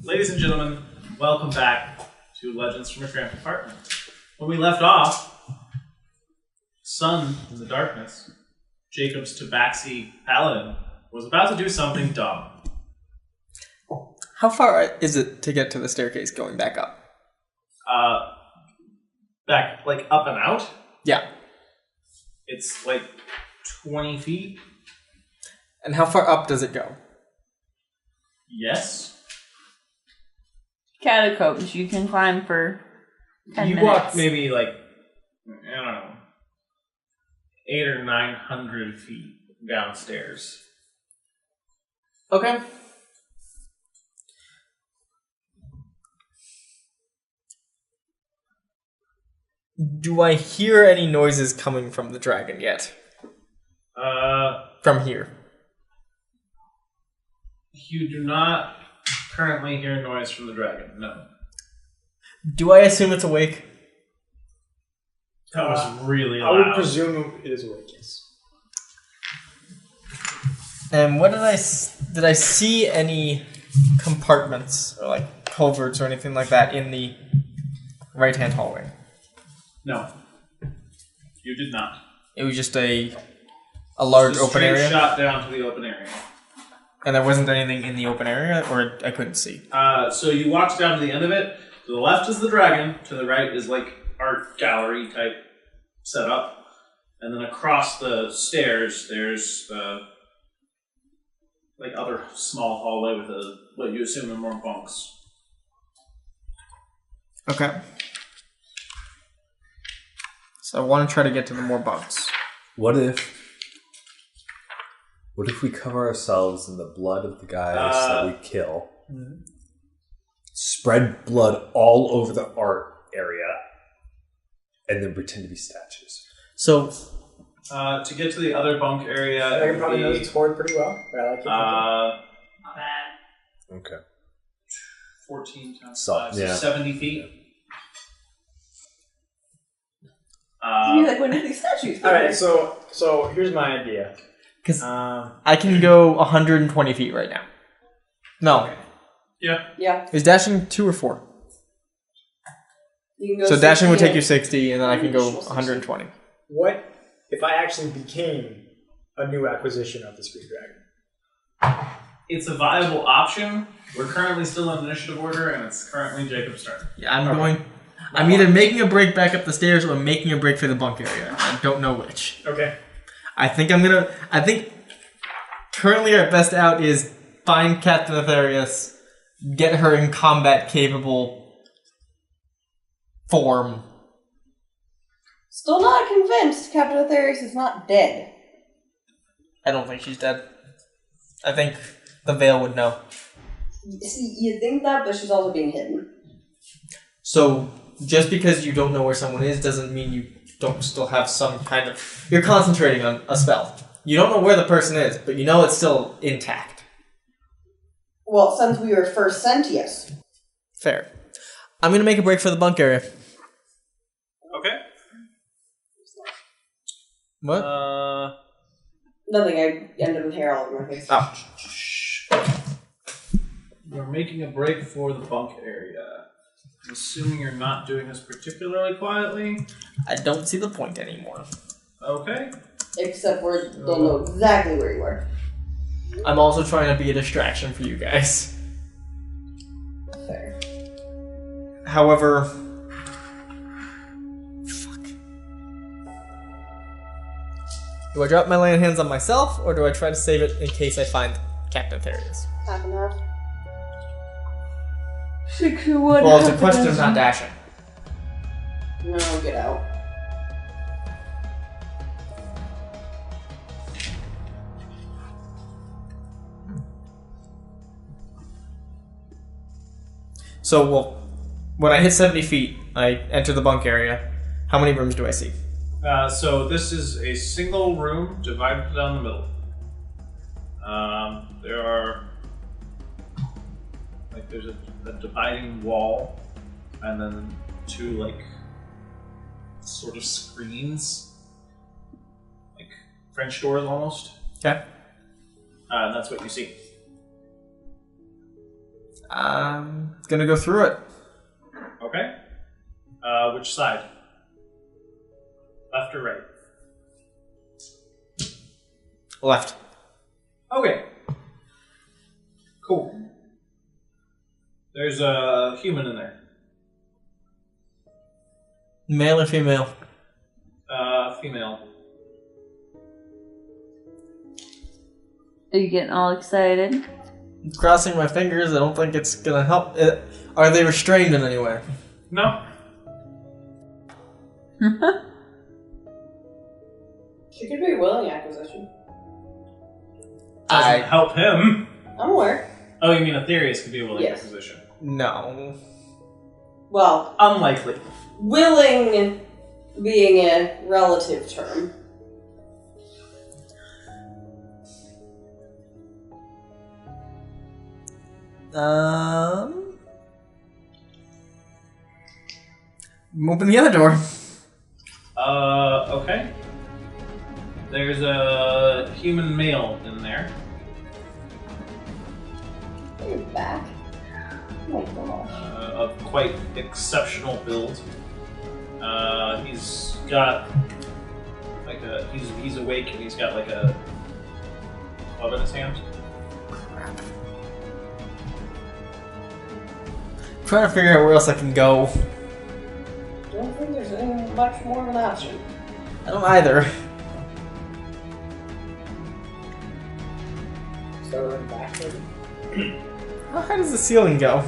Ladies and gentlemen, welcome back to Legends from a Cramped Apartment. When we left off, Sun in the darkness, Jacob's tabaxi paladin, was about to do something dumb. How far is it to get to the staircase going back up? Back, like, up and out? Yeah. It's, like, 20 feet. And how far up does it go? Yes. Catacombs you can climb for 10 minutes. You walk maybe, like, I don't know, 800 or 900 feet downstairs. Okay. Do I hear any noises coming from the dragon yet? From here. You do not currently hear noise from the dragon, no. Do I assume it's awake? That was really I loud. would presume it is awake, yes. And what did I see any compartments or like culverts or anything like that in the right-hand hallway? No. You did not. It was just a large Just a open straight area? shot down to the open area. And there wasn't anything in the open area, or I couldn't see? So you walked down to the end of it. To the left is the dragon. To the right is like art gallery type setup. And then across the stairs, there's like other small hallway with what you assume are more bunks. Okay. So I want to try to get to the more bunks. What if we cover ourselves in the blood of the guys that we kill, spread blood all over the art area, and then pretend to be statues? So, To get to the other bunk area, I it can would probably know be, this board pretty well. But I like it. Not bad. Okay. 14 times So, 5, so yeah. 70 feet. You're like, when did these statues All right, so here's my idea. because I can go 120 feet right now. No. Yeah. Yeah. Is dashing 2 or 4? You can go So dashing would 60 take you 60, and then I can go 120. What if I actually became a new acquisition of the Screen Dragon? It's a viable option. We're currently still in initiative order, and it's currently Jacob's turn. Yeah, I'm either making a break back up the stairs or making a break for the bunk area. I don't know which. Okay. I think currently our best out is find Captain Aetherius, get her in combat capable form. Still not convinced Captain Aetherius is not dead. I don't think she's dead. I think the Veil would know. See, you think that, but she's also being hidden. So, just because you don't know where someone is doesn't mean you don't still have some kind of... You're concentrating on a spell. You don't know where the person is, but you know it's still intact. Well, since we were first sent, yes. Fair. I'm going to make a break for the bunk area. Okay. What? Nothing, I ended with hair all over my face. Oh. You're making a break for the bunk area. I'm assuming you're not doing this particularly quietly. I don't see the point anymore. Okay. Except we don't know exactly where you are. I'm also trying to be a distraction for you guys. Fair. However... Fuck. Do I drop my land hands on myself, or do I try to save it in case I find Captain Aetherius? Half and half. 6 to 1. Well, it's a question of not dashing. No, get out. So, well, when I hit 70 feet, I enter the bunk area. How many rooms do I see? So this is a single room divided down the middle. There are... Like, there's a dividing wall, and then 2, like, sort of screens. Like, French doors almost. Okay. And that's what you see. I'm gonna go through it. Okay. Which side? Left or right? Left. Okay. Cool. There's a human in there. Male or female? Female. Are you getting all excited? I'm crossing my fingers. I don't think it's gonna help. Are they restrained in any way? No. She could be a willing acquisition. Doesn't help him. I'm aware. Oh, you mean Aetherius could be a willing Yes. acquisition? No. Well, Unlikely. willing being a relative term. Open the other door. Okay. There's a human male in there. Are you back? Oh my gosh. Of quite exceptional build. He's got like he's awake and he's got like a club in his hand. Trying to figure out where else I can go. Don't think there's any much more of an option. I don't either. Start running back, maybe? How high does the ceiling go?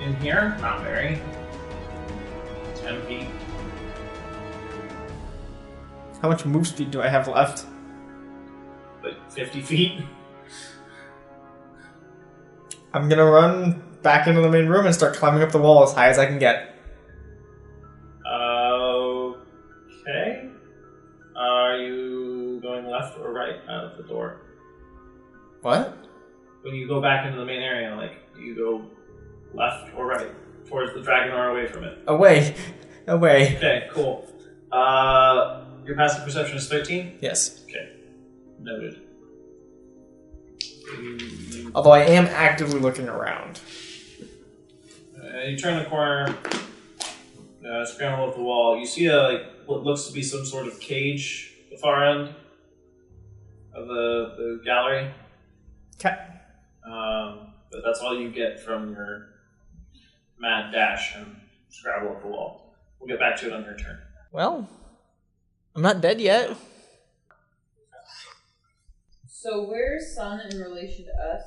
In here, not very. 10 feet. How much move speed do I have left? Like 50 feet. I'm gonna run back into the main room and start climbing up the wall as high as I can get. Okay. Are you going left or right out of the door? What? When you go back into the main area, like, do you go left or right? Towards the dragon or away from it? Away. Away. Okay, cool. Your passive perception is 13? Yes. Okay. Noted. Although I am actively looking around. You turn the corner, scramble up the wall. You see what looks to be some sort of cage at the far end of the gallery. Okay. But that's all you get from your mad dash and scrabble up the wall. We'll get back to it on your turn. Well, I'm not dead yet. So where's Sun in relation to us?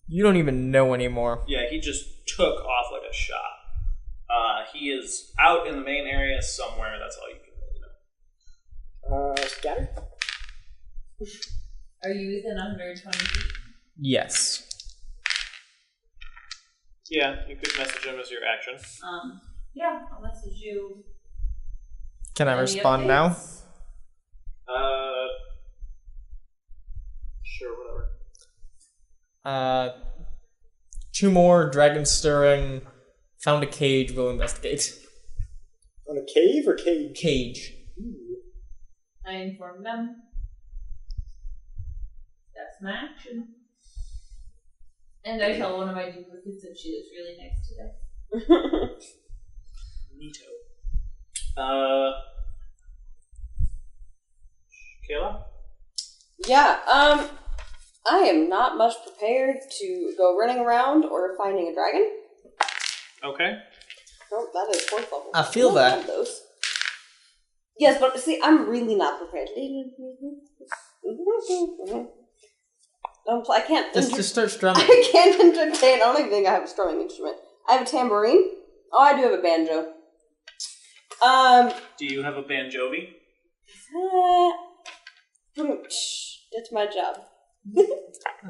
You don't even know anymore. Yeah, he just took off like a shot. He is out in the main area somewhere. That's all you can really know. Scatter? Are you within 120 feet? Yes. Yeah, you could message him as your action. Yeah, I'll message you. Can I Any respond updates? now? Sure, whatever. 2 more dragon stirring. Found a cage. Will investigate. On a cave or cage? Cage. I informed them. That's my action. And I tell one of my duplicates that she looks really nice today. Neato. Kayla? Yeah, I am not much prepared to go running around or finding a dragon. Okay. Oh, that is 4th level. I feel don't that. have those. Yes, but see, I'm really not prepared. I can't. Just start strumming. I can't entertain. I don't even think I have a strumming instrument. I have a tambourine. Oh, I do have a banjo. Do you have a banjovi? That's my job.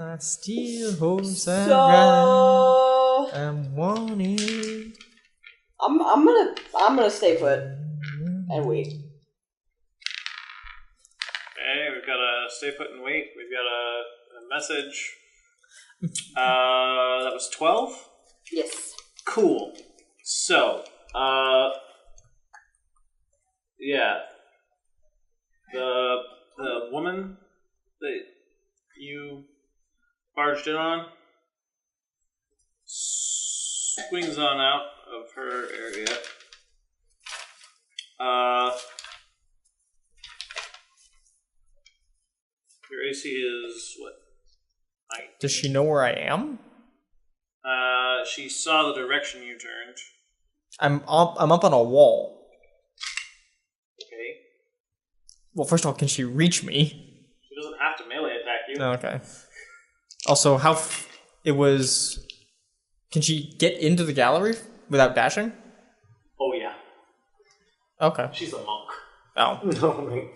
I still hope So I'm wanting. I'm gonna stay put and wait. Okay, we've got to stay put and wait. We've got a message. That was 12? Yes. Cool. So, yeah. The woman that you barged in on. Swings on out of her area. Your AC is what? 9. Does she know where I am? She saw the direction you turned. I'm up on a wall. Okay. Well, first of all, can she reach me? She doesn't have to melee attack you. No, okay. Also, it was... Can she get into the gallery without dashing? Oh, yeah. Okay. She's a monk. Oh. No, man.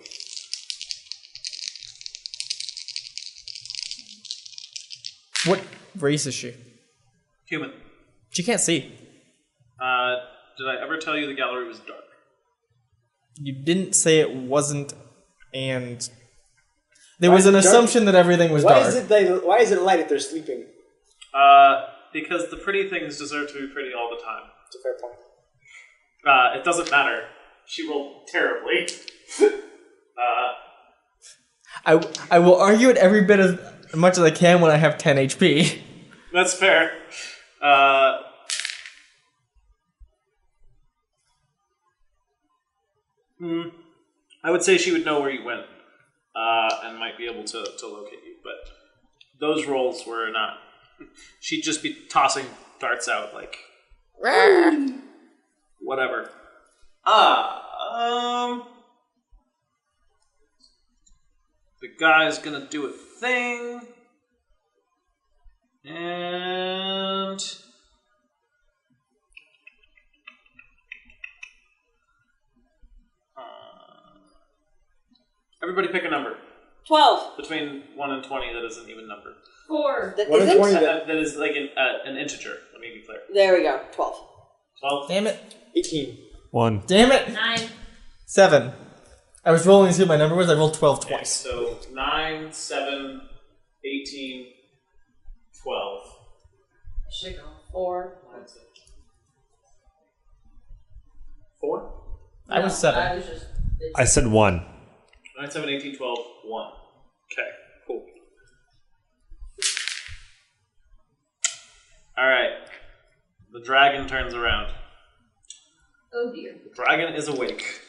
What race is she? Human. She can't see. Did I ever tell you the gallery was dark? You didn't say it wasn't, and... There was an assumption that everything was dark. Why is it light if they're sleeping? Because the pretty things deserve to be pretty all the time. It's a fair point. It doesn't matter. She rolled terribly. I will argue it every bit as much as I can when I have 10 HP. That's fair. I would say she would know where you went, and might be able to locate you, but those rolls were not... She'd just be tossing darts out, like... Whatever. The guy's gonna do a thing, and... Everybody pick a number. 12. Between 1 and 20 that is an even number. 4. That 1 and isn't? 20 That is like an integer, let me be clear. There we go. 12. 12? Damn it. 18. 1. Damn it. 9. 7. I was rolling to see what my number was. I rolled 12 Okay, twice. so 9, 7, 18, 12. I should go 4. 4? I was 7. I was just... I said 1. 9, 7, 18, 12, 1. Okay, cool. Alright. The dragon turns around. Oh dear. The dragon is awake.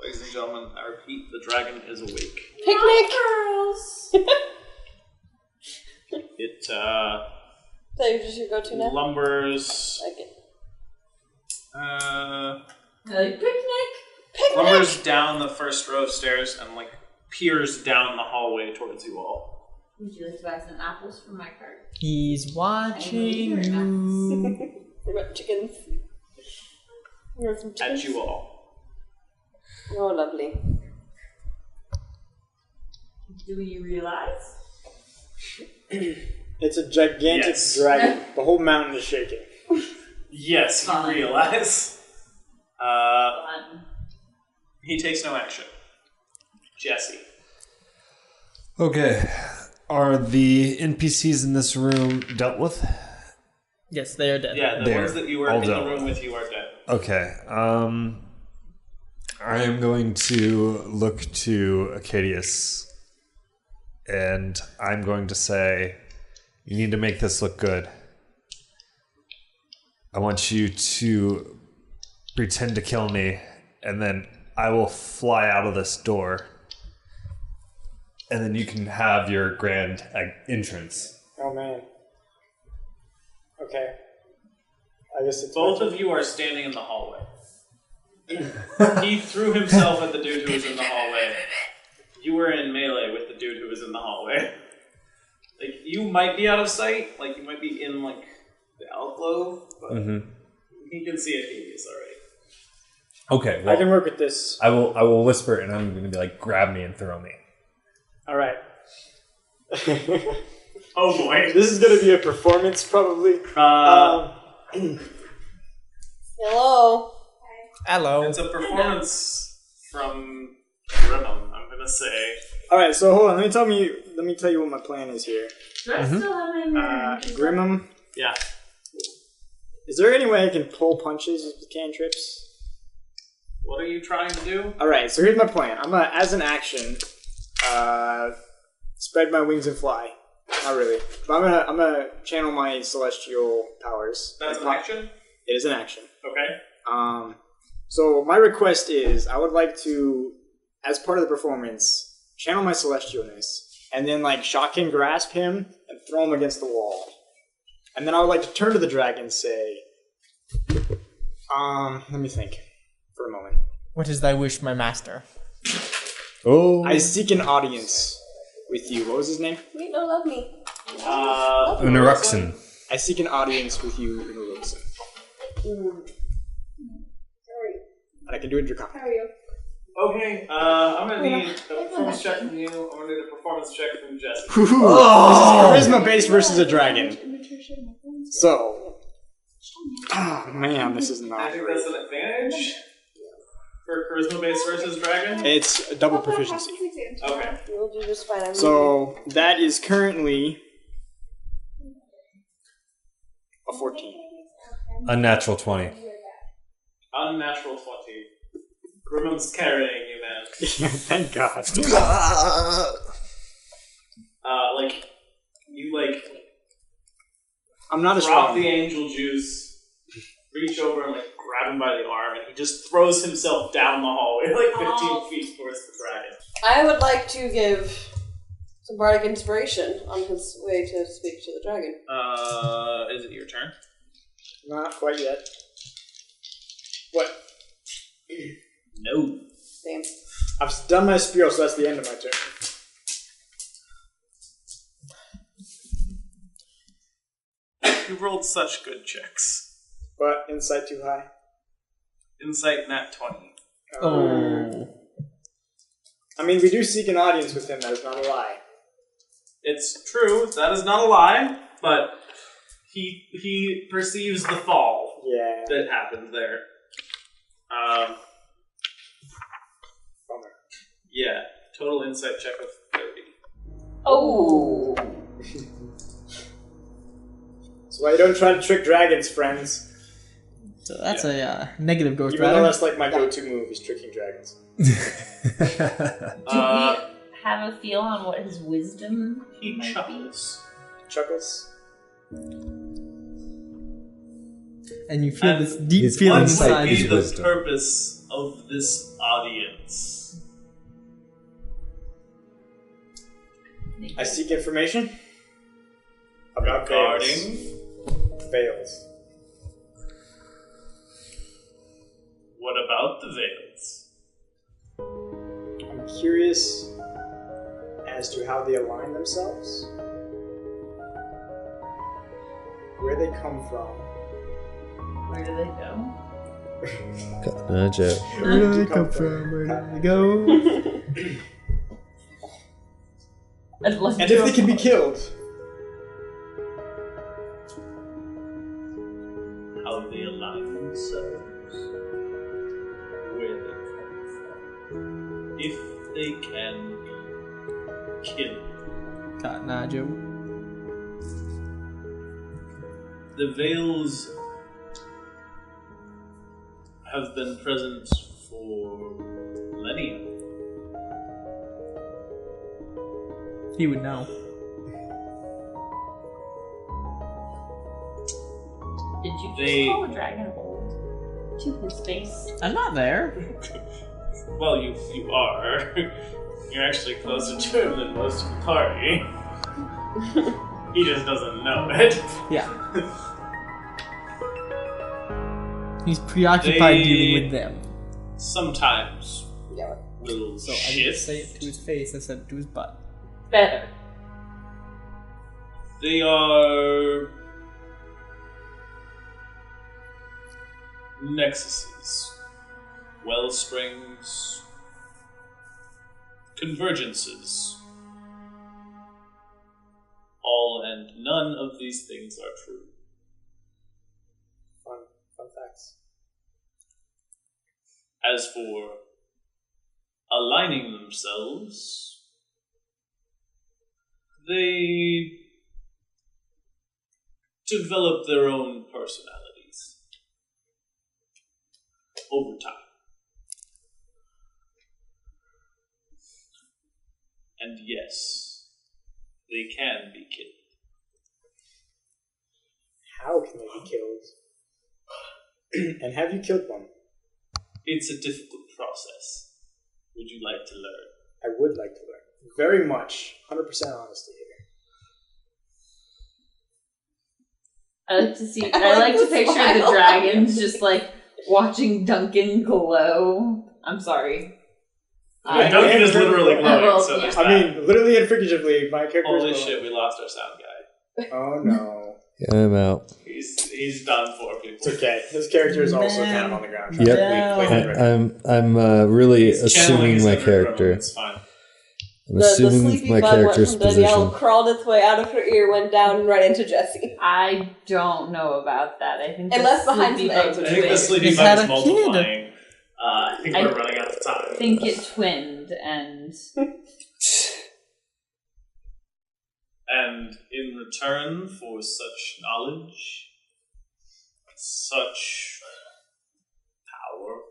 Ladies and gentlemen, I repeat, the dragon is awake. Picnic! Girls! It, Is that just your go-to now? lumbers... Like it. Like picnic? Picnic! lumbers down the first row of stairs and, like, peers down the hallway towards you all. Would you like to buy some apples from my cart? He's watching you. What about chickens? You want some chickens? At you all. Oh, lovely. Do you realize? It's a gigantic Yes. dragon. The whole mountain is shaking. Yes, you Fine. realize. Fun. He takes no action. Jesse. Okay. Are the NPCs in this room dealt with? Yes, they are dead. Yeah, the There. ones that you were All in the done. room with you are dead. Okay. I am going to look to Acadius, and I'm going to say, you need to make this look good. I want you to pretend to kill me, and then I will fly out of this door, and then you can have your grand entrance. Oh, man. Okay. I guess it's... Both of you are standing in the hallway. He threw himself at the dude who was in the hallway. You were in melee with the dude who was in the hallway. Like, you might be out of sight. Like, you might be in, like, the alcove. But he can see it. He's already. Okay, I can work with this. I will whisper, and I'm going to be like, grab me and throw me. All right. Oh boy. This is going to be a performance, probably. Hello. Hello. It's a performance from Grimmum, I'm gonna say. All right, so hold on. Let me tell you what my plan is here. Do I still have my mirror? Grimmum, Yeah. is there any way I can pull punches with cantrips? What are you trying to do? All right, so here's my plan. I'm gonna, as an action, spread my wings and fly. Not really. But I'm gonna channel my celestial powers. That's an action? It is an action. Okay. So my request is I would like to, as part of the performance, channel my celestialness and then like shock and grasp him and throw him against the wall. And then I would like to turn to the dragon and say, let me think for a moment. What is thy wish, my master? Oh. I seek an audience with you. What was his name? Wait, no, love me. Unaruxin. I seek an audience with you in Uruxin. How are you? And I can do it Draconic. How are you? Okay, I'm gonna need a performance check from you. I'm gonna need a performance check from Jesse. This is charisma based versus a dragon. So, man, this is I not think great. that's an advantage for charisma based versus dragon. It's a double proficiency. Okay. You'll do just fine. So that is currently a 14. Unnatural 20. Unnatural 20. Grimham's carrying you, man. Thank God. You I'm not as drop strong. the angel juice, reach over and grab him by the arm, and he just throws himself down the hallway 15 feet towards the dragon. I would like to give some bardic inspiration on his way to speak to the dragon. Is it your turn? Not quite yet. What? No. Damn. I've done my spiel, so that's the end of my turn. You rolled such good checks. But insight too high. Insight nat 20. Oh. I mean, we do seek an audience with him. That is not a lie. It's true, that is not a lie, but he perceives the fall Yeah. that happened there. Bummer. Yeah, total insight check of 30. Oh. That's why you don't try to trick dragons, friends. So that's a negative ghost Even though rider. that's like my go-to move is tricking dragons. Do we have a feel on what his wisdom He might chuckles. Chuckles. And you feel And this deep his feeling What insight would inside be is you. the wisdom. purpose of this audience? I seek information about Regarding veils. what about the veils? I'm curious as to how they align themselves, where they come from. Where do they go? Where do they come from? Where do they go? I'd like And to if they can be killed. How they align themselves? Where they come from? If they can be killed. Cotton Eye Joe. The veils have been present for millennia. He would know. Did you just They- call a dragon old? To his face. I'm not there. Well, you are. You're actually closer to him than most of the party. He just doesn't know it. Yeah. He's preoccupied They- dealing with them. Sometimes Yeah. will So I shift. didn't say it to his face, I said it to his butt. Better. They are nexuses, well springs, convergences. All and none of these things are true. Fun facts. As for aligning themselves, they develop their own personalities over time. And yes, They can be killed. How can they be killed? And have you killed one? It's a difficult process. Would you like to learn? I would like to learn. Very much. 100% honesty here. I like to see. I like to picture the dragons just like watching Duncan glow. I'm sorry. Duncan is literally glowing, so there's that. I mean, literally and figuratively, my character Holy is shit, we lost our sound guy. Oh no. Yeah, I'm out. He's done for people. It's okay. His character is also kind of on the ground. Yep. I'm really He's channeling assuming his my inner drummer, character. It's fine. I'm assuming sleepy my bug character's went from Danielle, position. crawled its way out of her ear, went down and right into Jesse. I don't know about that. I think It the left behind sleepy some bug eggs, I which think the is sleepy He's bug had is a kid. multiplying. I think we're running out of time. I think it twinned, and And in return for such knowledge, such power,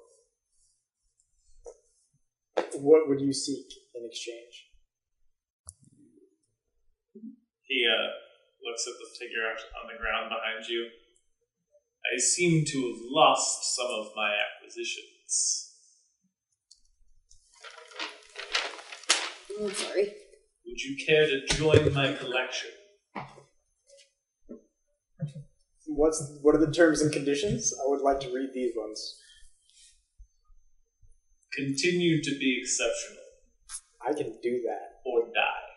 What would you seek in exchange? he looks at the figure on the ground behind you. I seem to have lost some of my acquisitions. I'm sorry. Would you care to join my collection? What are the terms and conditions? I would like to read these ones. Continue to be exceptional, I can do that. or die.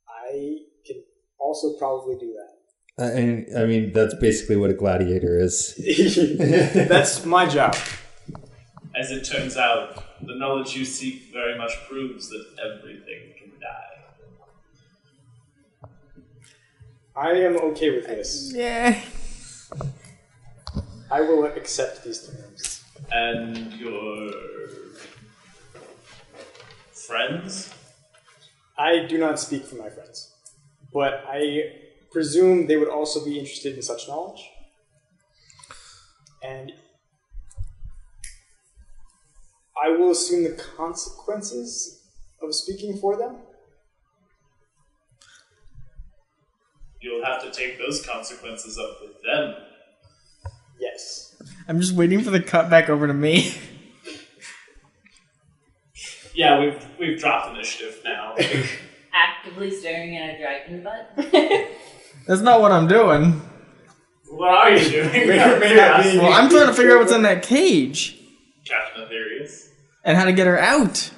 I can also probably do that. I mean, that's basically what a gladiator is. That's my job. As it turns out, the knowledge you seek very much proves that everything can die. I am okay with this. Yeah. I will accept these terms. And your friends? I do not speak for my friends, but I presume they would also be interested in such knowledge. And I will assume the consequences of speaking for them. You'll have to take those consequences up with them. Yes. I'm just waiting for the cut back over to me. Yeah, we've dropped initiative now. actively staring at a dragon butt. That's not what I'm doing. What are you doing? Well, I'm trying to figure out what's in that cage Captain Aetherius. and how to get her out.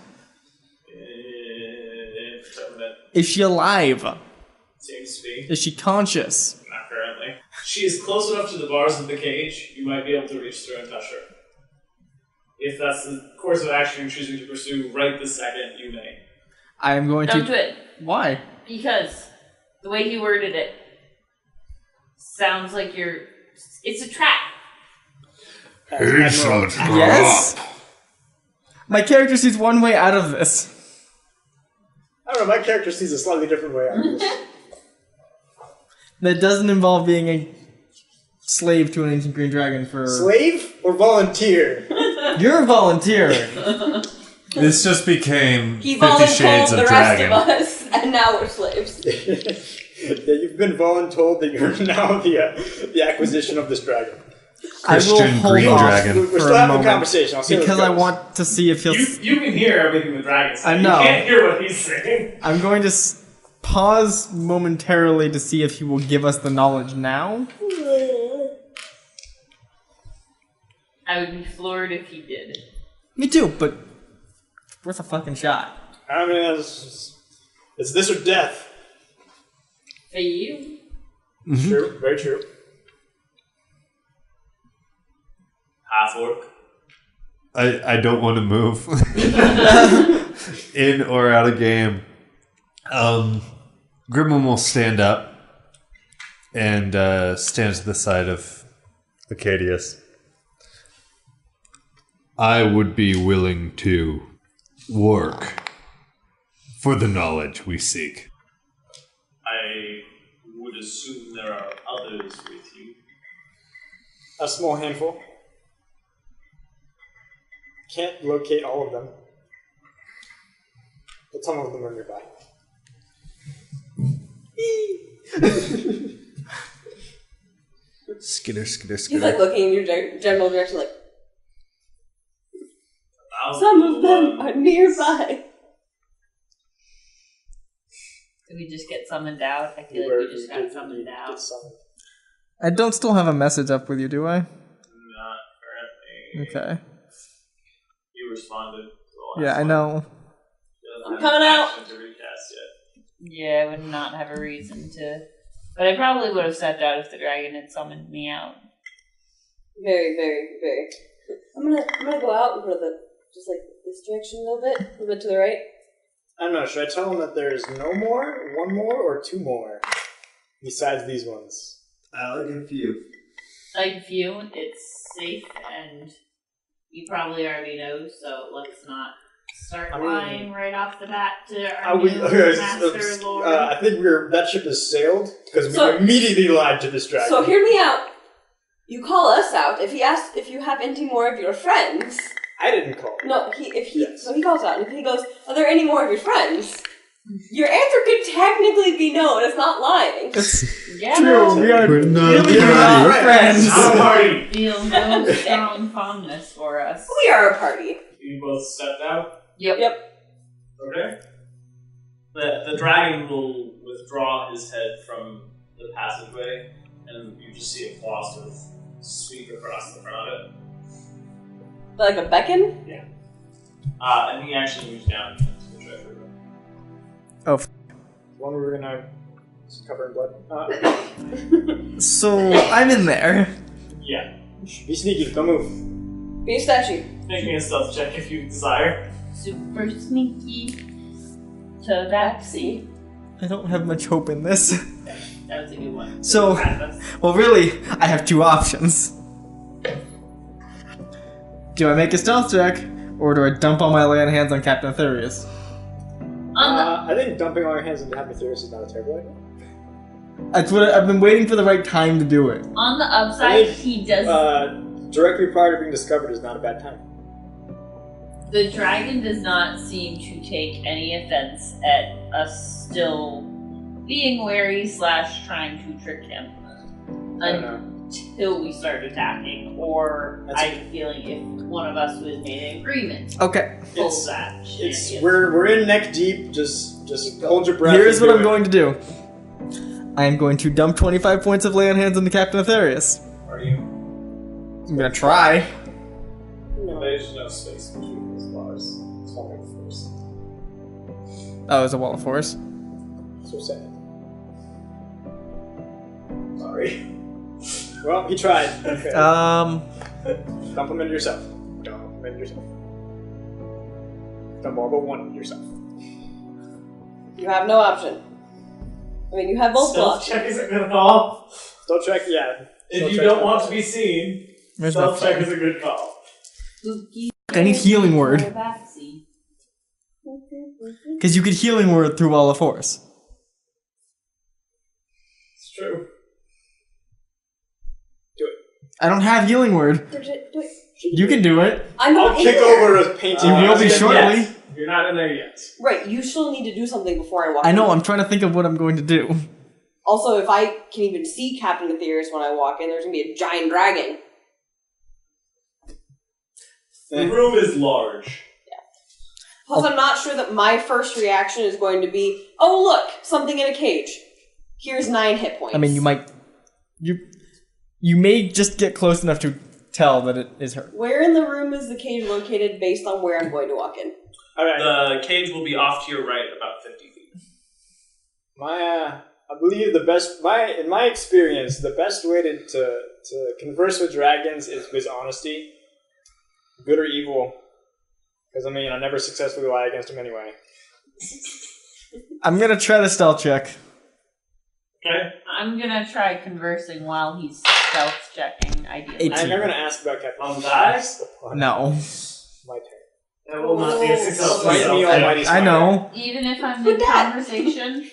Is she alive? Seems to be. Is she conscious? Not currently. She is close enough to the bars of the cage, you might be able to reach through and touch her. If that's the course of action you're choosing to pursue right this second, you may. I am going Don't to. do it. Why? Because the way he worded it sounds like you're. It's a trap. Yes. My character sees one way out of this. I don't know, my character sees a slightly different way out of this. That doesn't involve being a slave to an ancient green dragon for. Slave or volunteer? You're volunteering. This just became He 50 Shades voluntold of the rest Dragon. of us, and now we're slaves. Yeah, you've been voluntold that you're now the acquisition of this dragon. I will Christian hold green off dragon. We're for still a having a moment conversation. I'll see because how I this goes. want to see if he'll. You can hear everything the dragon says. I know. You can't hear what he's saying. I'm going to pause momentarily to see if he will give us the knowledge now. I would be floored if he did. Me too, but worth a fucking shot. I mean, it's this or death. For you. True, very true. Half orc. I don't want to move in or out of game. Grimwin will stand up and stand to the side of Acadius. I would be willing to work for the knowledge we seek. I would assume there are others with you. A small handful. Can't locate all of them. But some of them are nearby. Skitter, skitter, He's like skitter. looking in your general direction, like About some of them one. are nearby. Did we just get summoned out? I feel like we just got summoned out. I don't still have a message up with you, do I? Not currently. Okay. You responded to the last Yeah, I one. know. Doesn't I'm have coming an out. action to recast yet. Yeah, I would not have a reason to. But I probably would have stepped out if the dragon had summoned me out. Very, very, very. I'm gonna go out and go to just like this direction a little bit to the right. I don't know. Should I tell him that there's no more, one more, or two more besides these ones? I like a few. Like view, it's safe, and you probably already know. So let's not start I mean- lying right off the bat to our new master lord. I think that ship has sailed because we So- immediately lied to this dragon. So hear me out. You call us out. If he asks if you have any more of your friends. I didn't call. No, Yes. So he calls out, and if he goes, "Are there any more of your friends?" Your answer could technically be no, and it's not lying. Yeah, True, we are We're not really friends. not friends. Not a party. feel no strong fondness for us. We are a party. You both stepped out. Yep. Okay. The dragon will withdraw his head from the passageway, and you just see a claw sort of sweep across the front of it. Like a beacon? And he actually moves down into the treasure room. One we were gonna cover in blood. So I'm in there. Yeah. Be sneaky. Don't move. Be a statue. Make me a stealth check if you desire. Super sneaky to backseat. I don't have much hope in this. That was a good one. So, well, really, I have two options. Do I make a stealth check, or do I dump all my lay on hands on Captain Aetherius? On I think dumping all your hands into Happy Theories is not a terrible idea. That's what I've been waiting for the right time to do it. the upside, think, he does. Directly prior to being discovered is not a bad time. The dragon does not seem to take any offense at us still being wary / trying to trick him I don't know. until we start attacking. Or That's- I have a feeling if one of us was made an agreement, Okay, pull It's- that. It's shenanigans. we're in neck deep. Just hold your breath. here's and what do I'm it. going to do. I am going to dump 25 points of lay on hands into Captain Aetherius. Are you? I'm gonna try. No. There's no space between those bars. It's only the first. Oh, it's a wall of force. So sad. Sorry. Well, he tried. Okay. Dump him into yourself. Dump him into yourself. Dump all but one into yourself. You have no option. I mean, you have multiple Stealth options. check isn't gonna call. Don't check. Yeah. If Stealth you check. don't want to be seen, Where's my stealth check phone? is a good call. Spooky I need healing word. to backseat. Because you could healing word through wall of force. It's true. Do it. I don't have healing word. Bridget, do it. You can do it. I'm not I'll in kick there. over a painting. You will be yes. shortly. You're not in there yet. Right, you still need to do something before I walk I know, in. I'm trying to think of what I'm going to do. Also, if I can even see Captain Aetherius when I walk in, there's gonna be a giant dragon. The room is large. Plus, I'm not sure that my first reaction is going to be, "Oh, look, something in a cage. Here's 9 hit points." I mean, you might... You may just get close enough to tell that it is her. Where in the room is the cage located based on where I'm going to walk in? Alright. The cage will be off to your right about 50 feet. I believe in my experience, the best way to converse with dragons is with honesty, good or evil. Because I mean, I never successfully lie against them anyway. I'm gonna try the stealth check. Okay? I'm gonna try conversing while he's stealth checking, ideally. 18. I'm gonna ask about Captain. On dice? No. My turn. That will not be a successful Smite me, stealth almighty check. I know. Even if I'm Who in dat? conversation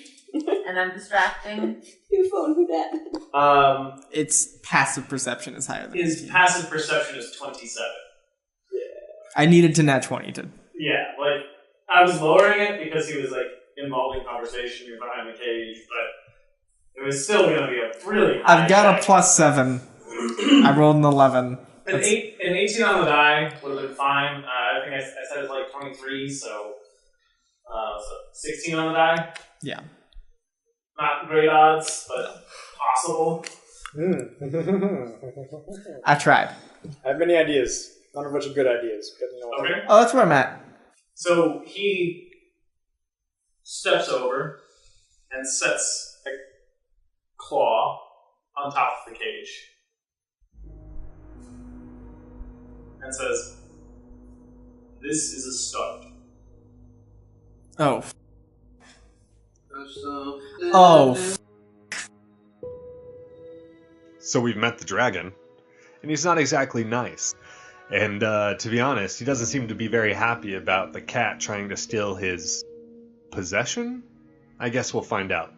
and I'm distracting. Your phone, who that? It's passive perception is higher than His 18. passive perception is 27. I needed to nat 20 to... Yeah, like, I was lowering it because he was, like, involved in conversation, you're behind the cage, but It was still going to be a really high I've got check. a +7. I rolled an 11. An 18 on the die would have been fine. I think I said it's like 23, so 16 on the die. Yeah. Not great odds, but possible. I tried. I have many ideas. None of which are good ideas. But you know what? Okay. Oh, that's where I'm at. So he steps over and sets a claw on top of the cage and says, "This is a start." Oh. Oh. So we've met the dragon, and he's not exactly nice. And to be honest, he doesn't seem to be very happy about the cat trying to steal his possession? I guess we'll find out.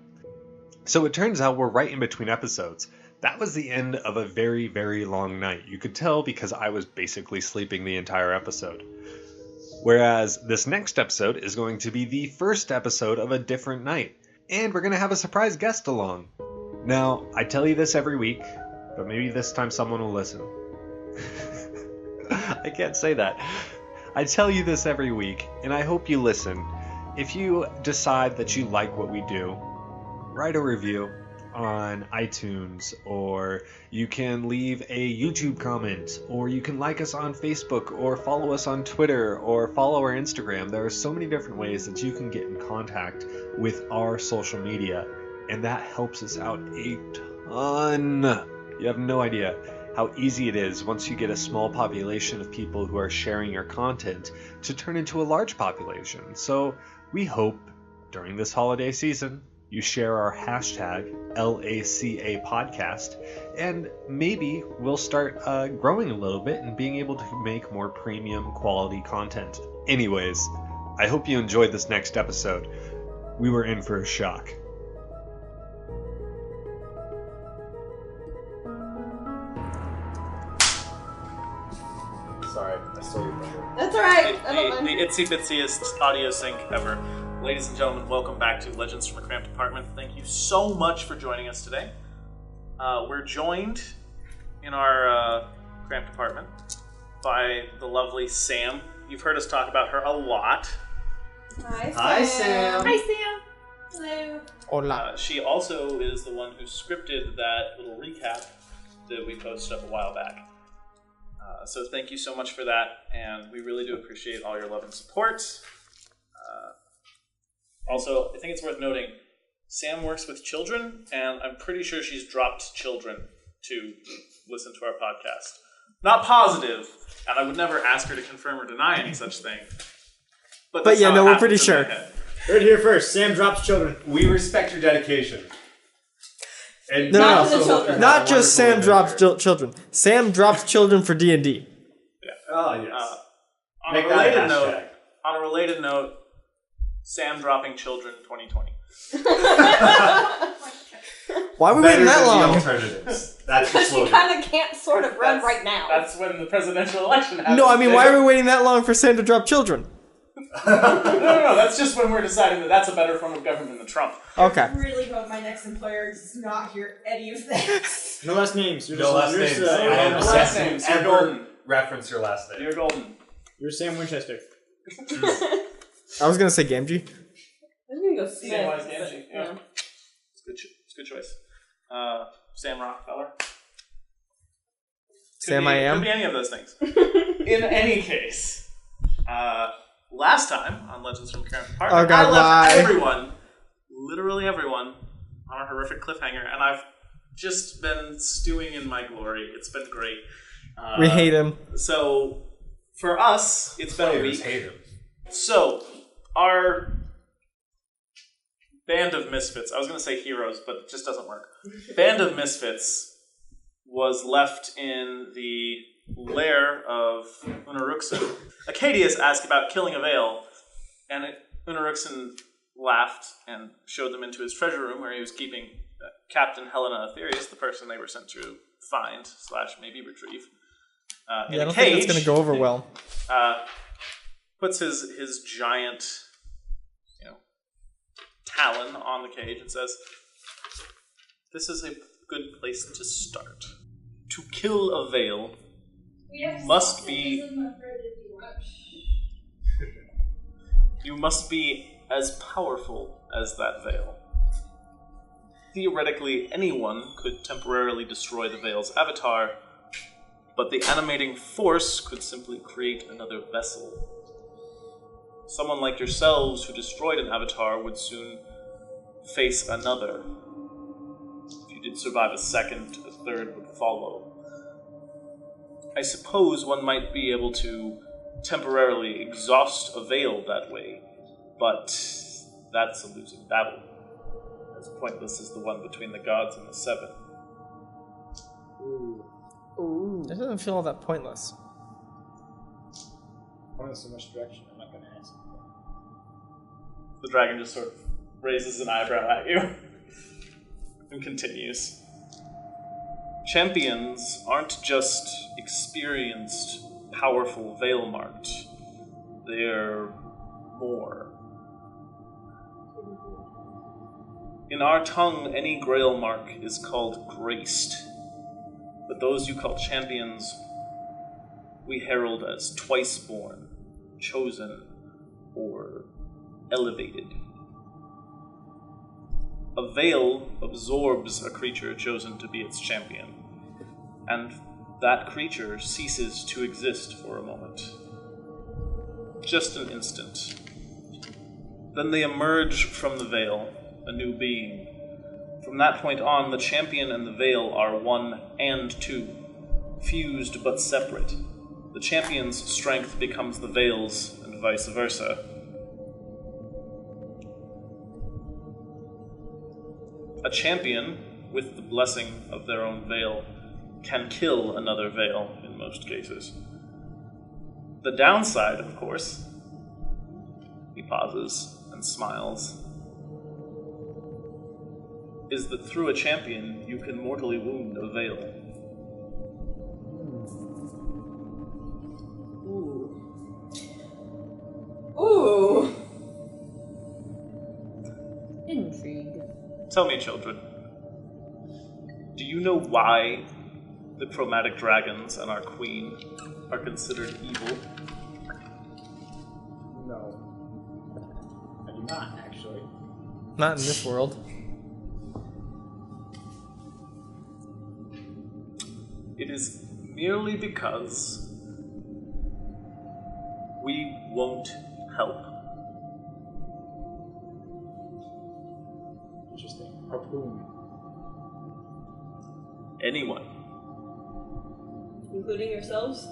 So it turns out we're right in between episodes. That was the end of a very, very long night. You could tell because I was basically sleeping the entire episode. Whereas this next episode is going to be the first episode of a different night. And we're going to have a surprise guest along. Now, I tell you this every week, but maybe this time someone will listen. I can't say that. I tell you this every week, and I hope you listen. If you decide that you like what we do, write a review on iTunes, or you can leave a YouTube comment, or you can like us on Facebook, or follow us on Twitter, or follow our Instagram. There are so many different ways that you can get in contact with our social media, and that helps us out a ton. You have no idea how easy it is once you get a small population of people who are sharing your content to turn into a large population. So we hope during this holiday season you share our hashtag LACA podcast, and maybe we'll start growing a little bit and being able to make more premium quality content. Anyways, I hope you enjoyed this next episode. We were in for a shock. Sorry, I stole your thunder. That's alright. I don't mind. The itsy bitsiest audio sync ever. Ladies and gentlemen, welcome back to Legends from a Cramped Apartment. Thank you so much for joining us today. We're joined in our cramped apartment by the lovely Sam. You've heard us talk about her a lot. Hi, Sam. Hi, Sam. Hello. Hola. She also is the one who scripted that little recap that we posted up a while back. So thank you so much for that, and we really do appreciate all your love and support. Also, I think it's worth noting, Sam works with children, and I'm pretty sure she's dropped children to listen to our podcast. Not positive, and I would never ask her to confirm or deny any such thing. But that's yeah, how no, it we're happens pretty in my sure. head. Heard it here first. Sam drops children. We respect your dedication. And No, Not no, to the children. Not just Sam drops children. Sam drops children for D&D. Oh, yes. On Make a that a related hashtag. note, on a related note, Sam dropping children 2020. Why are we Better waiting that than the long? alternatives. That's the Because you slogan. kind of can't sort of run right now. That's when the presidential election happens. No, I mean, why are we waiting that long for Sam to drop children? No. That's just when we're deciding that that's a better form of government than Trump. Okay. I really hope my next employer does not hear any of this. No last names. You're No last you're names. just, I no am last Sam. names. You're Ever golden. reference your last name. You're golden. You're Sam Winchester. I was going to say Gamgee. I'm gonna go Smith. Samwise Gamgee. Yeah. Yeah. It's a good choice. Sam Rockefeller. Sam I am. Could be any of those things. In any case, last time on Legends from Cramped Apartment, Oh, God, I left why? everyone, literally everyone, on a horrific cliffhanger, and I've just been stewing in my glory. It's been great. We hate him. So, for us, it's been a Players week. hate him. So, our band of misfits, I was going to say heroes, but it just doesn't work. Band of misfits was left in the lair of Unaruxin. Acadius asked about killing a veil, and Unaruxin laughed and showed them into his treasure room where he was keeping Captain Helena Aetherius, the person they were sent to find / maybe retrieve. In Yeah, I a don't cage, think that's going to go over well. puts his giant, talon on the cage and says, This is a good place to start. To kill a veil you must be as powerful as that veil. Theoretically, anyone could temporarily destroy the veil's avatar, but the animating force could simply create another vessel. Someone like yourselves who destroyed an avatar would soon face another. If you did survive a second, a third would follow. I suppose one might be able to temporarily exhaust a veil that way, but that's a losing battle. As pointless as the one between the gods and the seven. Ooh. It doesn't feel all that pointless. Going in so much direction, I'm not gonna ask. The dragon just sort of raises an eyebrow at you and continues. Champions aren't just experienced, powerful veil marked. They're more. In our tongue, any grail mark is called graced, but those you call champions, we herald as twice born, chosen, or elevated. A veil absorbs a creature chosen to be its champion, and that creature ceases to exist for a moment. Just an instant. Then they emerge from the veil, a new being. From that point on, the champion and the veil are one and two, fused but separate. The champion's strength becomes the veil's, and vice versa. A champion, with the blessing of their own veil, can kill another veil in most cases. The downside, of course, he pauses and smiles, is that through a champion you can mortally wound a veil. Ooh. Intrigue. Tell me, children, do you know why the chromatic dragons and our queen are considered evil? No. I do not, actually. Not in this world. It is merely because we won't help. Interesting. Harpoon. Anyone. Including yourselves?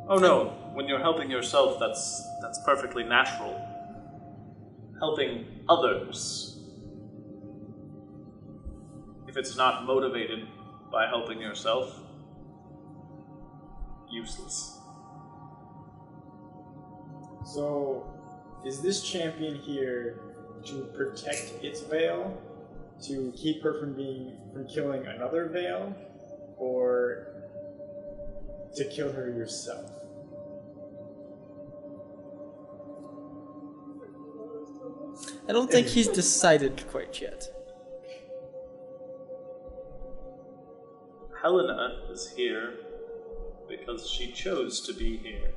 Oh no, when you're helping yourself, that's perfectly natural. Helping others, if it's not motivated by helping yourself, useless. So, is this champion here to protect its veil? To keep her from killing another veil? Or to kill her yourself? I don't think he's decided quite yet. Helena is here because she chose to be here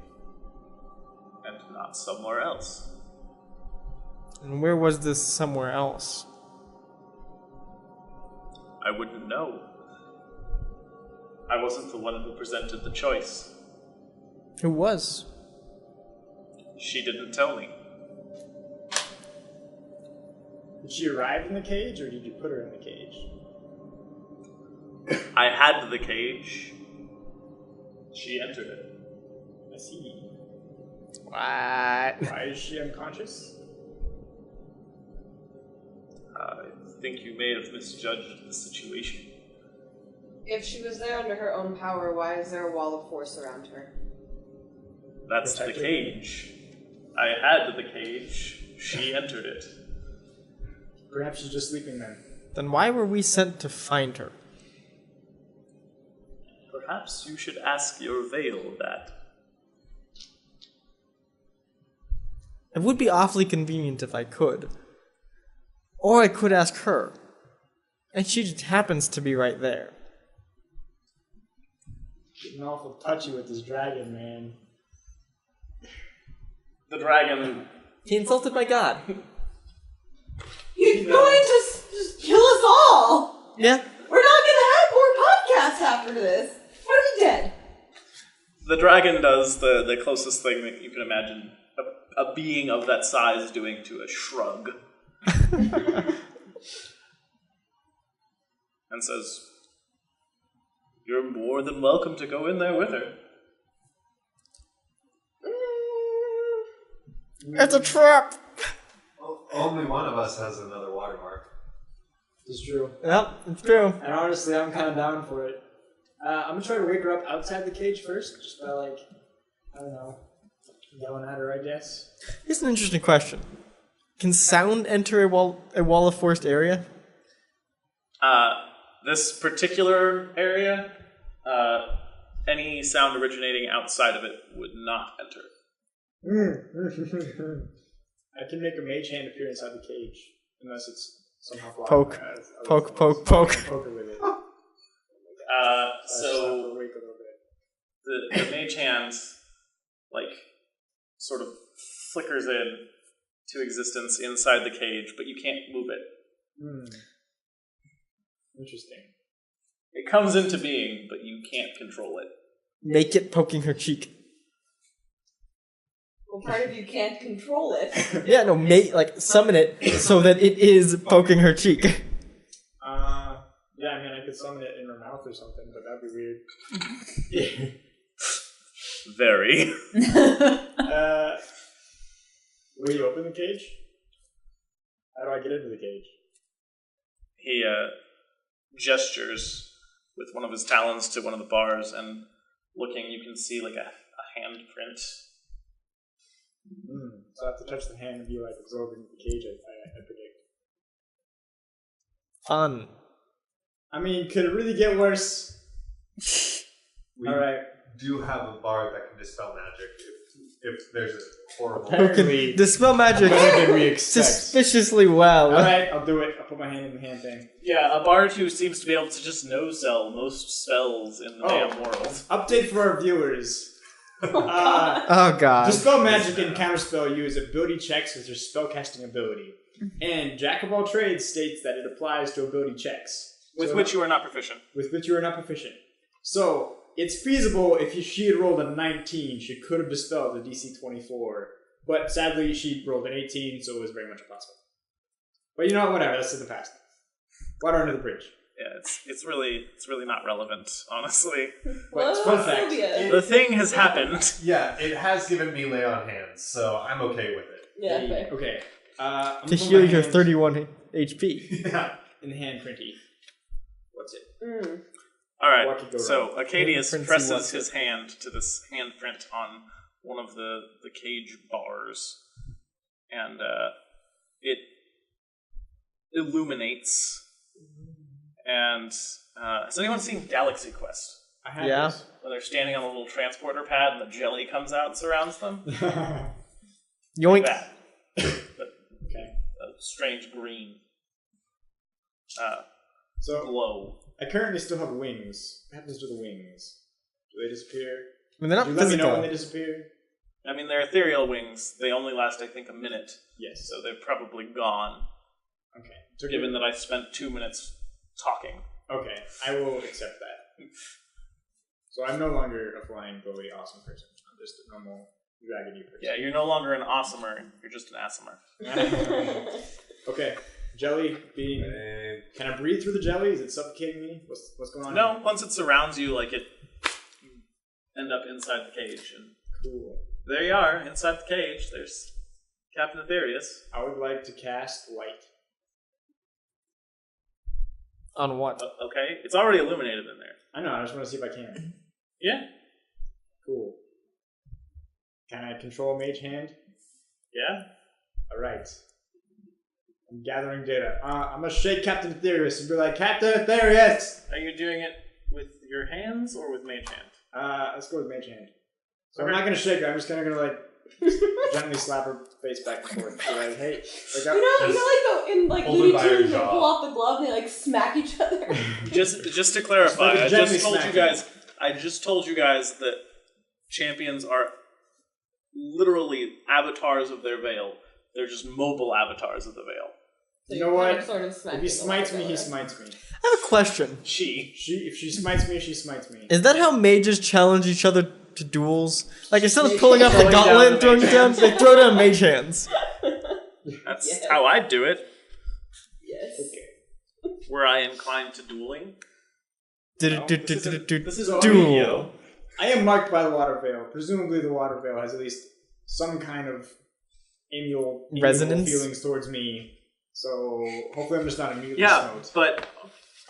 and not somewhere else. And where was this somewhere else? I wouldn't know. I wasn't the one who presented the choice. Who was? She didn't tell me. Did she arrive in the cage, or did you put her in the cage? I had the cage. She entered it. I see. What? Why is she unconscious? I think you may have misjudged the situation. If she was there under her own power, why is there a wall of force around her? That's the cage. I had the cage. She entered it. Perhaps she's just sleeping then. Then why were we sent to find her? Perhaps you should ask your veil that. It would be awfully convenient if I could. Or I could ask her. And she just happens to be right there. Getting awful touchy with this dragon, man. The dragon. He insulted my god. You're going to just kill us all! Yeah. We're not gonna have more podcasts after this. What are we dead? The dragon does the closest thing that you can imagine a being of that size doing to a shrug. And says, "You're more than welcome to go in there with her." It's a trap! Only one of us has another watermark. It's true. Yep, it's true. And honestly, I'm kind of down for it. I'm gonna try to wake her up outside the cage first, just by like, I don't know, yelling at her, I guess. Here's an interesting question. Can sound enter a wall of forest area? This particular area, any sound originating outside of it would not enter. I can make a mage hand appear inside the cage, unless it's somehow blocked. Poke. Poke, poke, poke. Poke her with it. So Wake a little bit. the mage hand, like, sort of flickers in to existence inside the cage, but you can't move it. Interesting. It comes into being, but you can't control it. Make it poking her cheek. Well, part of you can't control it. Yeah, no, summon it so that it is poking her cheek. Yeah, I mean, I could summon it in her mouth or something, but that'd be weird. Very. Will you open the cage? How do I get into the cage? He gestures with one of his talons to one of the bars, and looking, you can see like a handprint. So I have to touch the hand and be like absorbed into the cage, I predict. Fun. I mean, could it really get worse? We Alright. do have a bard that can dispel magic if there's a horrible... Apparently, Dispel magic better than we expect. suspiciously well. Alright, I'll do it. I'll put my hand in the hand thing. Yeah, a bard who seems to be able to just no-sell most spells in the damn world. Update for our viewers. Oh god. Dispel magic and counterspell use ability checks as their spellcasting ability. And Jack of all trades states that it applies to ability checks. With which you are not proficient. With which you are not proficient. So, it's feasible if she had rolled a 19, she could have dispelled the DC 24. But sadly, she rolled an 18, so it was very much possible. But you know what, whatever, that's in the past. Water under the bridge. Yeah, it's really not relevant, honestly. But fun fact. The thing has happened. Yeah, it has given me lay on hands, so I'm okay with it. Yeah, fair. Okay. I'm To gonna put heal my your hand 31 HP. Yeah. in the hand printy. What's it? All What right, could go so wrong? Acadius Handprints presses wants his hand to this handprint on one of the cage bars, and it illuminates. And has anyone seen Galaxy Quest? I have Yeah. this. Where they're standing on a little transporter pad and the jelly comes out and surrounds them? Yoink. That. But Okay. a strange green So, glow. I currently still have wings. What happens to the wings? Do they disappear? I mean, they're not Do you let me know when they physical. disappear? I mean, they're ethereal wings. They only last, I think, a minute. Yes. So they're probably gone, Okay. given that I spent 2 minutes talking. Okay, I will accept that. So I'm no longer a flying, glowy, awesome person. I'm just a normal, dragony person. Yeah, you're no longer an awesomer. You're just an awesomer. Okay, jelly being... And Can I breathe through the jelly? Is it suffocating me? What's going on? No, once it surrounds you, like it, you end up inside the cage. And Cool. there you are, inside the cage. There's Captain Aetherius. I would like to cast light. On what? Okay, it's already illuminated in there. I know, I just want to see if I can. Yeah, Cool. Can I control mage hand? yeah. Alright. I'm gathering data. I'm gonna shake Captain Aetherius and be like, Captain Aetherius! Are you doing it with your hands or with mage hand? Let's go with mage hand. So I'm Okay. not gonna shake her, I'm just gonna like gently slap her face back and forth. Be like, hey, wake up. You know, like in like hold Looney it by your Tunes, they jaw. pull off the glove and they like smack each other. Just to clarify, Just I gently just told smack you him. guys. I just told you guys that champions are literally avatars of their veil. They're just mobile avatars of the veil. So You know you're kind what? of sort of smacking If he the smites me, water he together. smites me. I have a question. If she smites me, she smites me. Is that how mages challenge each other to duels? Like instead of pulling out the Throwing down gauntlet the and throwing mage it down, hands. they throw down mage hands. That's Yes. how I do it. Yes. Were I inclined to dueling? Do-do-do-do-do-do. This is Duel. I am marked by the water veil. Presumably, the water veil has at least some kind of amiable Resonance? feelings towards me. So hopefully, I'm just not immediately Yeah, smote. but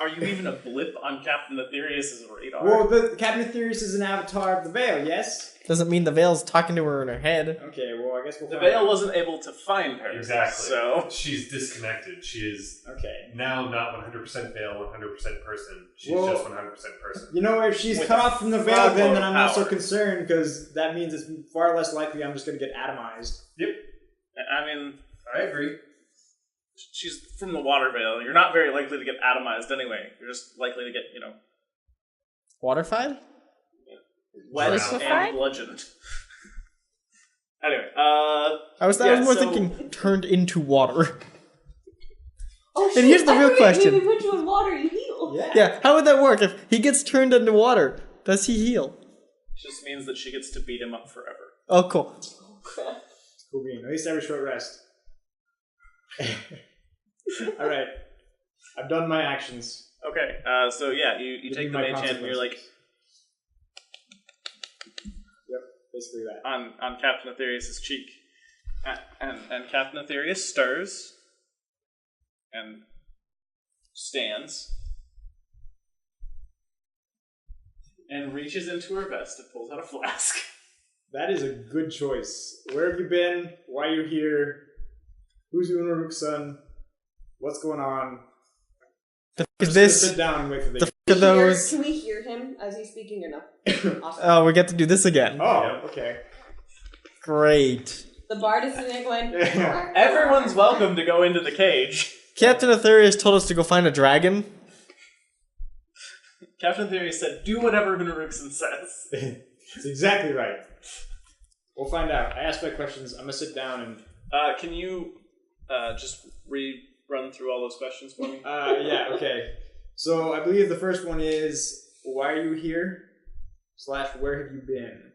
are you even a blip on Captain Aetherius' radar? Well, the Captain Aetherius is an avatar of the veil. Yes. Doesn't mean the veil's talking to her in her head. Okay. Well, I guess we'll. the find veil out. wasn't able to find her. Exactly. So She's disconnected. She is Okay. now not 100% veil, 100% person. She's Well- just 100% person. You know, if she's With cut a off from the veil, fuckload then of I'm not so power. concerned because that means it's far less likely I'm just going to get atomized. I mean, I agree. she's from the water veil. You're not very likely to get atomized anyway. You're just likely to get, Waterfied? wet Liquefied? and bludgeoned. Anyway, I was Yeah, more so- thinking turned into water. Oh shit! And here's the I real forget, question. If we put you in water, you heal. Yeah, how would that work? If he gets turned into water, does he heal? just means that she gets to beat him up forever. Oh, cool. Cool bean. At least have a short rest. All right. I've done my actions. Okay, so yeah, you Give take me the my mage hand and you're like Yep, basically that. on Captain Aetherius' cheek. And Captain Aetherius stirs and stands and reaches into her vest and pulls out a flask. That is a good choice. Where have you been? Why are you here? Who's Unuruk's son? What's going on? The I'm f- is just gonna this? sit down and wait for the. The f- are those? Can we hear him as he's speaking or no? Awesome. Oh, we get to do this again. Oh, okay. Great. The bard is sitting there going. Everyone's welcome to go into the cage. Captain Aetherius told us to go find a dragon. Captain Aetherius said, "Do whatever Hunarukson says." That's exactly right. We'll find out. I asked my questions. I'm gonna sit down and. Can you just run through all those questions for me? Yeah. Okay. So I believe the first one is why are you here? / where have you been?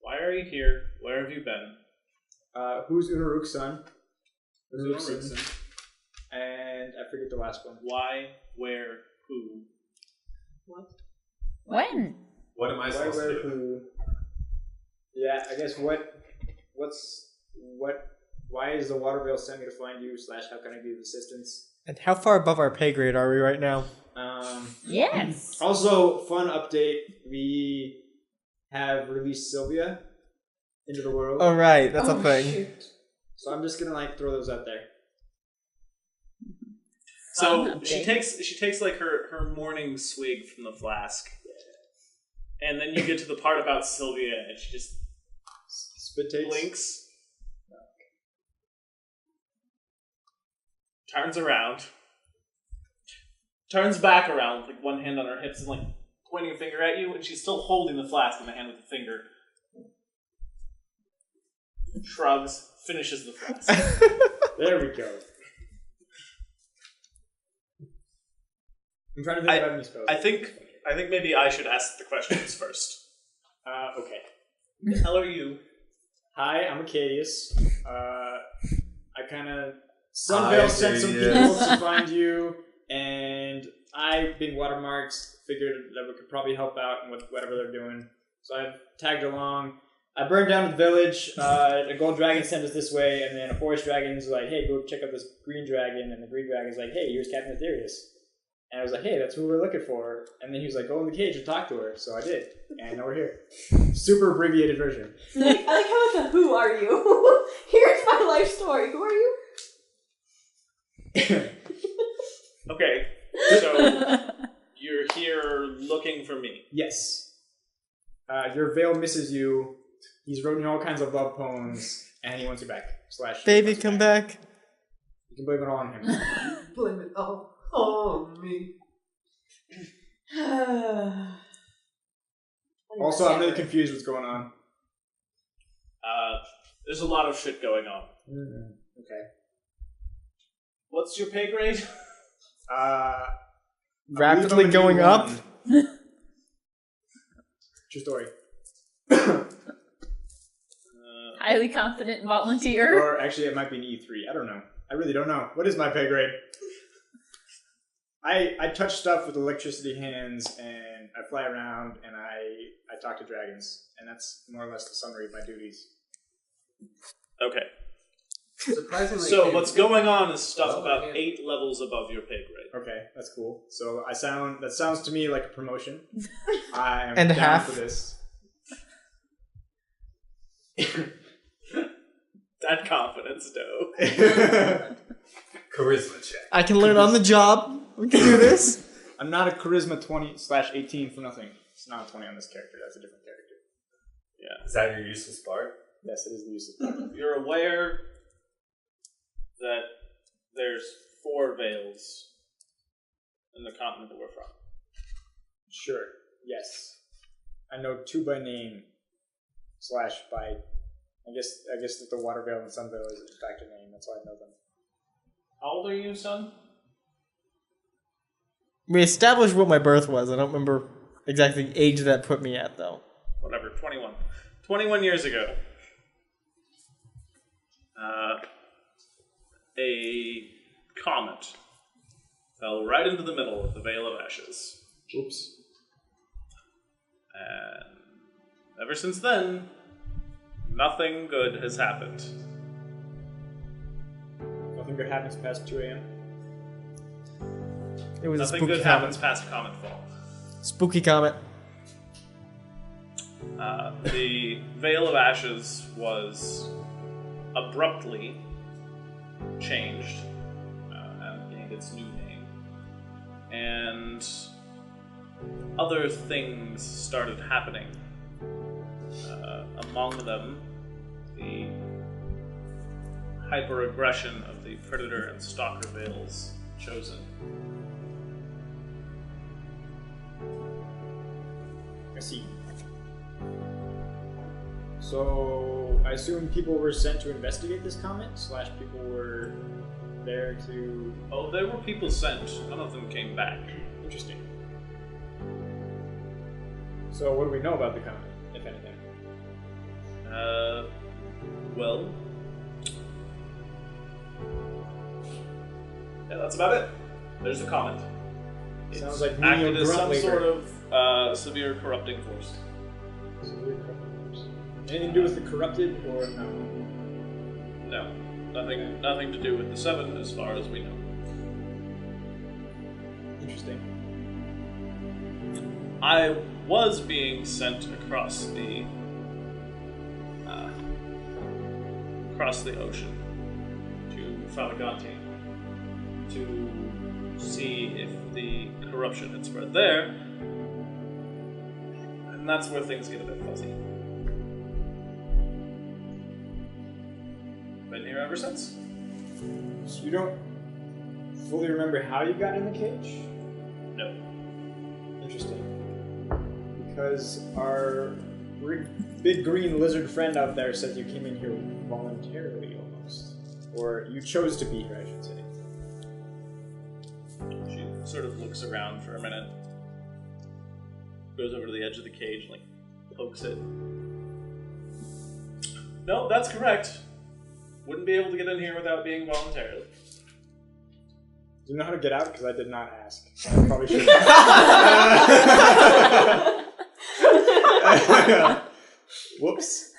Why are you here? Where have you been? Who's Unuruk's son? Hunarukson. And I forget the last one. Why? Where? Who? When? What am I Why, supposed where, to do? who? Yeah, I guess what? Why is the water veil sent me to find you? / how can I be of assistance? And how far above our pay grade are we right now? Yes. Also, fun update. We have released Sylvia into the world. Oh, right, that's a Oh, thing. shoot. So I'm just gonna throw those out there. So Fun she update. takes like her morning swig from the flask, and then you get to the part about Sylvia, and she just Spit takes. blinks, turns around, turns back around with like one hand on her hips and like pointing a finger at you, and she's still holding the flask in the hand with the finger. Shrugs, finishes the flask. There we go. I'm trying to think about any spells. I think maybe I should ask the questions first. Okay. Who the hell are you? Hi, I'm Acadius. I kind of Hi, Sunvale sent some Acadius. people to find you, and I, being watermarked, figured that we could probably help out with whatever they're doing. So I tagged along. I burned down the village. A gold dragon sent us this way, and then a forest dragon's like, "Hey, go check out this green dragon." And the green dragon's like, "Hey, here's Captain Aetherius." And I was like, "Hey, that's who we're looking for." And then he was like, "Go in the cage and talk to her." So I did, and now we're here. Super abbreviated version. I like how it's a who are you? Here's my life story. Who are you? Okay, so you're here looking for me. Yes. Your veil misses you, He's written all kinds of love poems, and he wants you back. Baby, come back. You can blame it all on him. Blame it all on me. Also, I'm really confused what's going on. There's a lot of shit going on. Okay. What's your pay grade? Rapidly going up. True story. Highly confident volunteer. Or actually, it might be an E3. I don't know. I really don't know. What is my pay grade? I touch stuff with electricity hands, and I fly around, and I talk to dragons, and that's more or less the summary of my duties. Okay. Surprisingly, So what's going on is stuff about 8 levels above your pay grade. Okay, that's cool. So that sounds to me like a promotion. I am And down half. for this. That confidence, though. charisma check. I can learn on the job. We can do this. I'm not a charisma 20/18 for nothing. It's not a 20 on this character. That's a different character. Is that your useless part? Yes, it is the use of You're aware that there's 4 veils in the continent that we're from. Sure. Yes. I know 2 by name / by. I guess that the water veil and sun veil is in fact a name. That's why I know them. How old are you, son? We established what my birth was. I don't remember exactly the age that put me at, though. Whatever, 21. 21 years ago. A comet fell right into the middle of the Veil of Ashes. Oops. And ever since then, nothing good has happened. Nothing good happens past 2 a.m. It was Nothing a spooky good comet. happens past Comet Fall. Spooky comet. The Veil of Ashes was abruptly changed and gained its new name. And other things started happening. Among them, the hyper-aggression of the Predator and Stalker Veils chosen. I see. So, I assume people were sent to investigate this comet / people were there to... Oh, there were people sent. None of them came back. Interesting. So, what do we know about the comet, if anything? Well... Yeah, that's about it. There's a comet. It's Sounds like acted Neo as some Grunt sort Leader. of severe corrupting force. Anything to do with the corrupted, or no? No. Nothing to do with the 7 as far as we know. Interesting. I was being sent across the ocean to Falaganti to see if the corruption had spread there, and that's where things get a bit fuzzy. Been here ever since. So you don't fully remember how you got in the cage? No. Interesting. Because our big green lizard friend out there says you came in here voluntarily, almost. Or you chose to be here, I should say. She sort of looks around for a minute, goes over to the edge of the cage, like pokes it. No, that's correct. Wouldn't be able to get in here without being voluntarily. Do you know how to get out? Because I did not ask. I probably should have. Whoops.